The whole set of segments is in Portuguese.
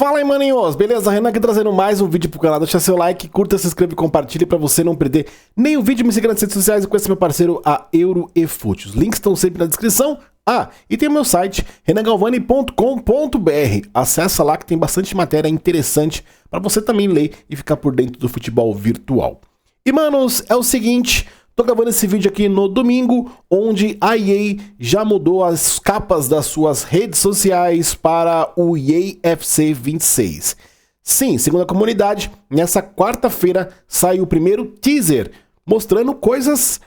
Fala aí, maninhos! Beleza? Renan aqui trazendo mais um vídeo pro canal. Deixa seu like, curta, se inscreve e compartilhe pra você não perder nenhum vídeo. Me siga nas redes sociais e conheça meu parceiro, a EuroEFoot. Os links estão sempre na descrição. Ah, e tem o meu site, renangalvani.com.br. Acessa lá que tem bastante matéria interessante pra você também ler e ficar por dentro do futebol virtual. E, manos, é o seguinte... Tô gravando esse vídeo aqui no domingo, onde a EA já mudou as capas das suas redes sociais para o EAFC 26. Sim, segundo a comunidade, nessa quarta-feira saiu o primeiro teaser mostrando coisas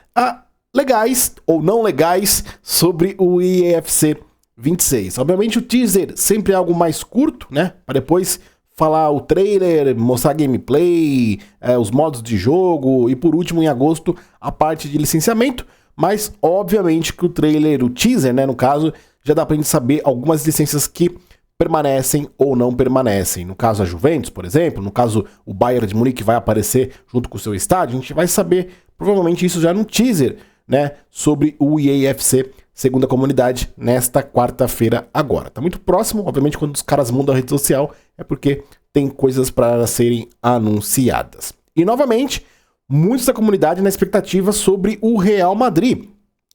legais ou não legais sobre o EAFC 26. Obviamente o teaser sempre é algo mais curto, né? Para depois falar o trailer, mostrar gameplay, os modos de jogo e por último em agosto a parte de licenciamento, mas obviamente que o trailer, o teaser, né, no caso, já dá pra gente saber algumas licenças que permanecem ou não permanecem. No caso a Juventus, por exemplo, no caso o Bayern de Munique vai aparecer junto com o seu estádio, a gente vai saber provavelmente isso já no teaser, né, sobre o EAFC, segundo a comunidade, nesta quarta-feira agora. Tá muito próximo, obviamente quando os caras mudam a rede social é porque tem coisas para serem anunciadas. E novamente, muitos da comunidade na expectativa sobre o Real Madrid.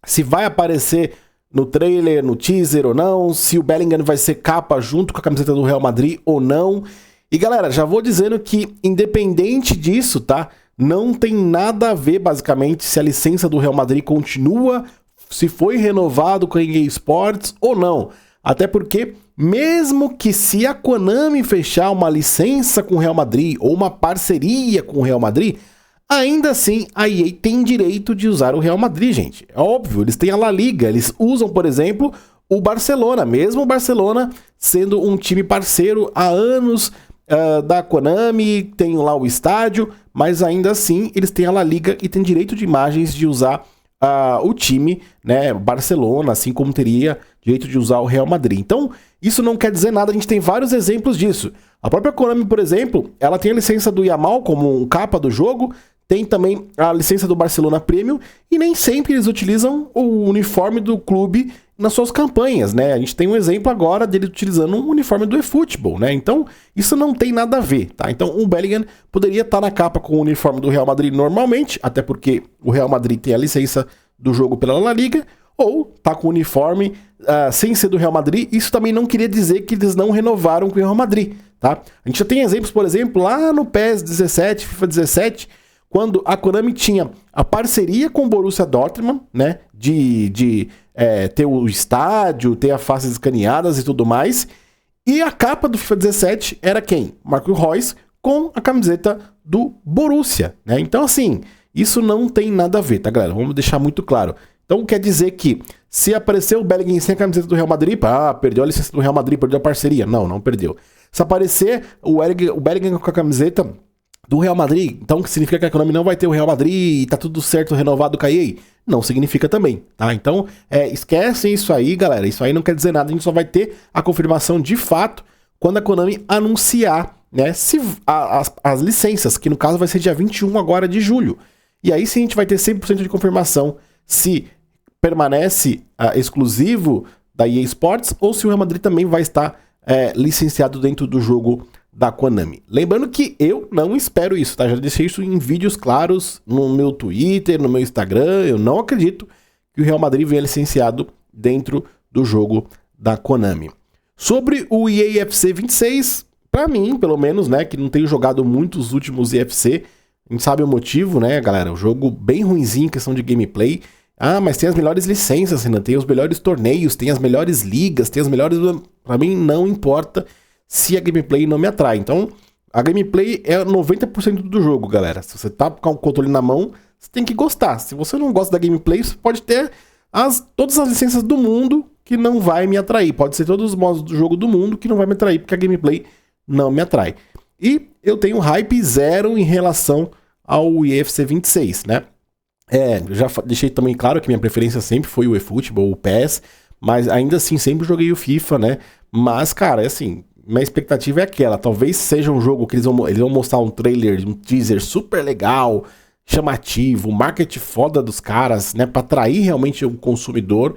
Se vai aparecer no trailer, no teaser ou não, se o Bellingham vai ser capa junto com a camiseta do Real Madrid ou não. E galera, já vou dizendo que independente disso, tá? Não tem nada a ver basicamente se a licença do Real Madrid continua, se foi renovado com a EA Sports ou não. Até porque, mesmo que se a Konami fechar uma licença com o Real Madrid ou uma parceria com o Real Madrid, ainda assim a EA tem direito de usar o Real Madrid, gente. É óbvio, eles têm a La Liga, eles usam, por exemplo, o Barcelona, mesmo o Barcelona sendo um time parceiro há anos da Konami, tem lá o estádio, mas ainda assim eles têm a La Liga e têm direito de imagens de usar o time, né, Barcelona, assim como teria direito de usar o Real Madrid. Então, isso não quer dizer nada, a gente tem vários exemplos disso. A própria Konami, por exemplo, ela tem a licença do Yamal como um capa do jogo, tem também a licença do Barcelona Premium, e nem sempre eles utilizam o uniforme do clube nas suas campanhas, né? A gente tem um exemplo agora dele utilizando um uniforme do eFootball, né? Então, isso não tem nada a ver, tá? Então, o Bellingham poderia estar na capa com o uniforme do Real Madrid normalmente, até porque o Real Madrid tem a licença do jogo pela La Liga, ou tá com o uniforme sem ser do Real Madrid. Isso também não queria dizer que eles não renovaram com o Real Madrid, tá? A gente já tem exemplos, por exemplo, lá no PES 17, FIFA 17, quando a Konami tinha a parceria com o Borussia Dortmund, né, de ter o estádio, ter as faces escaneadas e tudo mais, e a capa do FIFA 17 era quem? Marco Reus com a camiseta do Borussia, né? Então, assim, isso não tem nada a ver, tá, galera? Vamos deixar muito claro. Então, quer dizer que se aparecer o Bellingham sem a camiseta do Real Madrid, perdeu a licença do Real Madrid, perdeu a parceria. Não, não perdeu. Se aparecer o Bellingham com a camiseta do Real Madrid, então que significa que a Konami não vai ter o Real Madrid e tá tudo certo, renovado com a EA? Não significa também, tá? Então, esquecem isso aí, galera. Isso aí não quer dizer nada, a gente só vai ter a confirmação de fato quando a Konami anunciar, né, se as licenças, que no caso vai ser dia 21 agora de julho. E aí sim a gente vai ter 100% de confirmação se permanece exclusivo da EA Sports ou se o Real Madrid também vai estar licenciado dentro do jogo da Konami. Lembrando que eu não espero isso, tá? Já deixei isso em vídeos claros no meu Twitter, no meu Instagram. Eu não acredito que o Real Madrid venha licenciado dentro do jogo da Konami. Sobre o EAFC 26, pra mim, pelo menos, né, que não tenho jogado muitos últimos EFC, a gente sabe o motivo, né, galera? O jogo bem ruinzinho em questão de gameplay. Mas tem as melhores licenças, Renan, tem os melhores torneios, tem as melhores ligas, tem as melhores... Pra mim, não importa se a gameplay não me atrai. Então, a gameplay é 90% do jogo, galera. Se você tá com o controle na mão, você tem que gostar. Se você não gosta da gameplay, você pode ter todas as licenças do mundo que não vai me atrair. Pode ser todos os modos do jogo do mundo que não vai me atrair, porque a gameplay não me atrai. E eu tenho hype zero em relação ao EAFC 26, né? Eu já deixei também claro que minha preferência sempre foi o eFootball, o PES, mas ainda assim sempre joguei o FIFA, né? Mas, cara, assim, minha expectativa é aquela. Talvez seja um jogo que eles vão mostrar um trailer, um teaser super legal, chamativo, marketing foda dos caras, né? Pra atrair realmente o consumidor.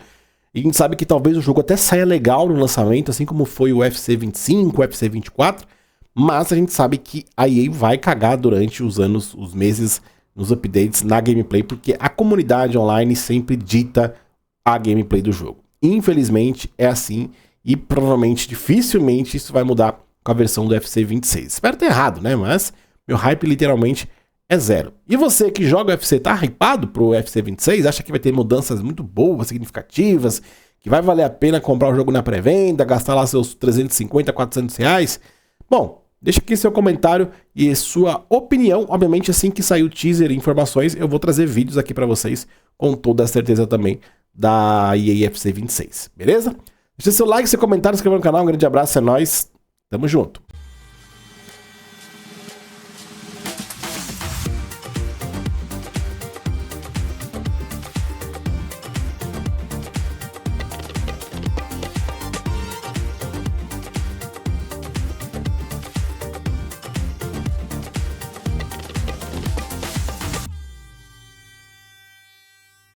E a gente sabe que talvez o jogo até saia legal no lançamento, assim como foi o UFC 25, o UFC 24, mas a gente sabe que a EA vai cagar durante os anos, os meses, nos updates, na gameplay, porque a comunidade online sempre dita a gameplay do jogo. Infelizmente é assim e provavelmente, dificilmente, isso vai mudar com a versão do UFC 26. Espero ter errado, né? Mas meu hype literalmente é zero. E você que joga UFC, tá hypado pro UFC 26? Acha que vai ter mudanças muito boas, significativas? Que vai valer a pena comprar o jogo na pré-venda, gastar lá seus 350, 400 reais? Bom, deixa aqui seu comentário e sua opinião. Obviamente, assim que sair o teaser e informações, eu vou trazer vídeos aqui pra vocês, com toda a certeza também, da EA UFC 26, beleza? Deixa seu like, seu comentário, se inscreva no canal. Um grande abraço, é nóis. Tamo junto.